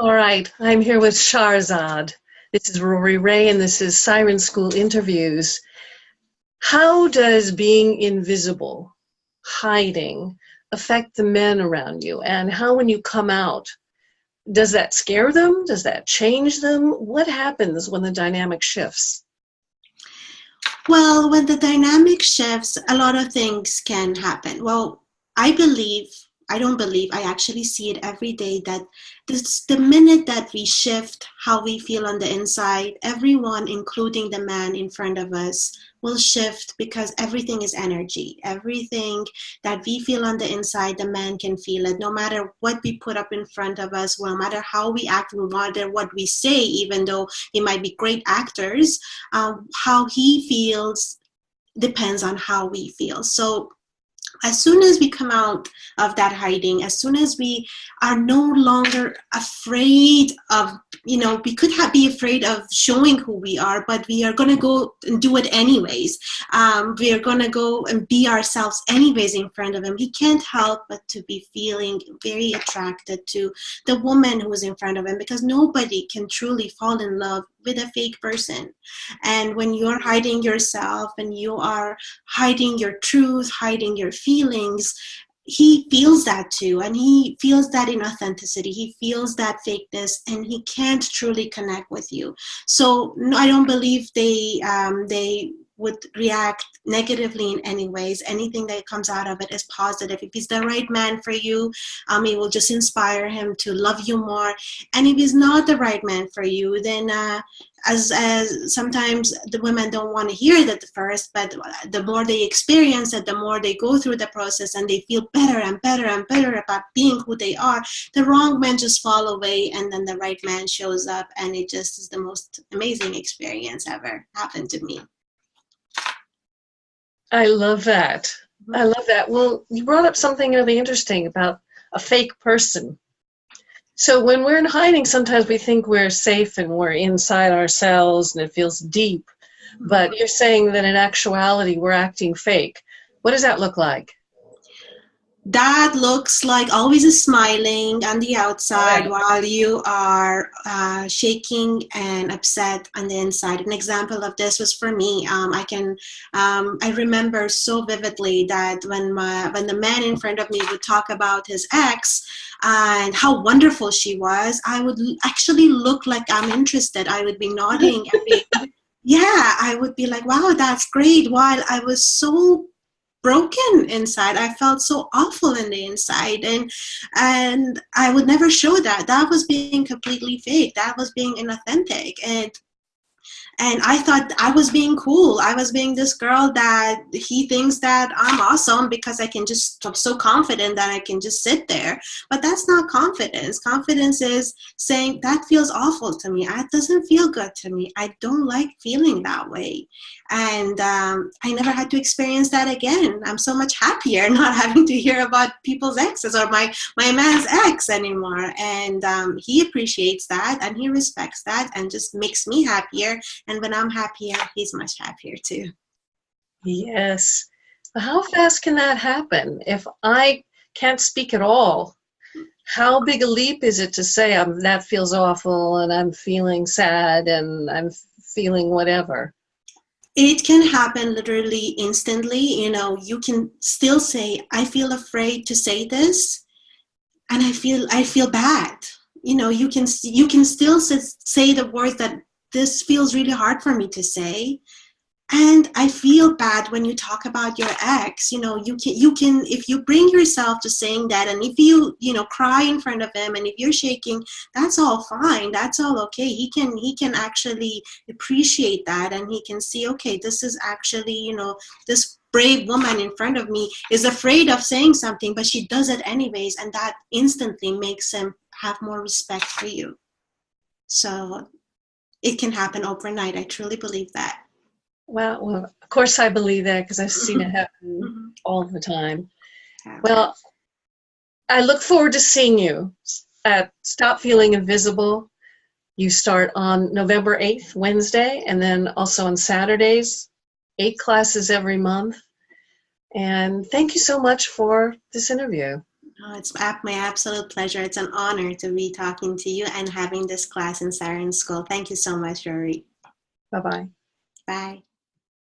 All right, I'm here with Shahrzad. This is Rory Ray, and this is Siren School Interviews. How does being invisible, hiding, affect the men around you? And how, when you come out, does that scare them? Does that change them? What happens when the dynamic shifts? Well, when the dynamic shifts, a lot of things can happen. Well, I believe, I don't believe, I actually see it every day that the minute that we shift how we feel on the inside, everyone, including the man in front of us, will shift because everything is energy. Everything that we feel on the inside, the man can feel it. No matter what we put up in front of us, no matter how we act, no matter what we say, even though we might be great actors, how he feels depends on how we feel. So as soon as we come out of that hiding, as soon as we are no longer afraid of, we could be afraid of showing who we are, but we are going to go and do it anyways. We are going to go and be ourselves anyways in front of him. He can't help but to be feeling very attracted to the woman who is in front of him, because nobody can truly fall in love with a fake person. And when you're hiding yourself and you are hiding your truth, hiding your feelings, he feels that too, and he feels that inauthenticity, he feels that fakeness, and he can't truly connect with you. So no, I don't believe they would react negatively in any ways. Anything that comes out of it is positive. If he's the right man for you, it will just inspire him to love you more. And if he's not the right man for you, then as sometimes the women don't want to hear that at first, but the more they experience it, the more they go through the process and they feel better and better and better about being who they are, the wrong men just fall away, and then the right man shows up, and it just is the most amazing experience ever happened to me. I love that. I love that. Well, you brought up something really interesting about a fake person. So when we're in hiding, sometimes we think we're safe and we're inside ourselves and it feels deep. But you're saying that in actuality, we're acting fake. What does that look like? That looks like always smiling on the outside while you are shaking and upset on the inside. An example of this was for me. I remember so vividly that when the man in front of me would talk about his ex and how wonderful she was, I would actually look like I'm interested. I would be nodding. Yeah, I would be like, wow, that's great. While I was so broken inside, I felt so awful in the inside, and I would never show that. That was being completely fake. That was being inauthentic, and I thought I was being cool. I was being this girl that he thinks that I'm awesome because I'm so confident that I can just sit there. But that's not confidence. Confidence is saying that feels awful to me. That doesn't feel good to me. I don't like feeling that way. And I never had to experience that again. I'm so much happier not having to hear about people's exes or my man's ex anymore. And he appreciates that and he respects that and just makes me happier. And when I'm happier, he's much happier too. Yes. How fast can that happen? If I can't speak at all, how big a leap is it to say that feels awful and I'm feeling sad and I'm feeling whatever? It can happen literally instantly. You can still say, I feel afraid to say this, and I feel bad. You can still say the words that this feels really hard for me to say, and I feel bad when you talk about your ex. You can if you bring yourself to saying that, and if you cry in front of him, and if you're shaking, that's all fine. That's all okay. He can actually appreciate that, and he can see, okay, this is actually, this brave woman in front of me is afraid of saying something, but she does it anyways, and that instantly makes him have more respect for you. So it can happen overnight. I truly believe that. Well, of course I believe that because I've seen it happen all the time. Well, I look forward to seeing you at Stop Feeling Invisible. You start on November 8th, Wednesday, and then also on Saturdays, 8 classes every month. And thank you so much for this interview. Oh, it's my absolute pleasure. It's an honor to be talking to you and having this class in Siren School. Thank you so much, Rory. Bye-bye. Bye.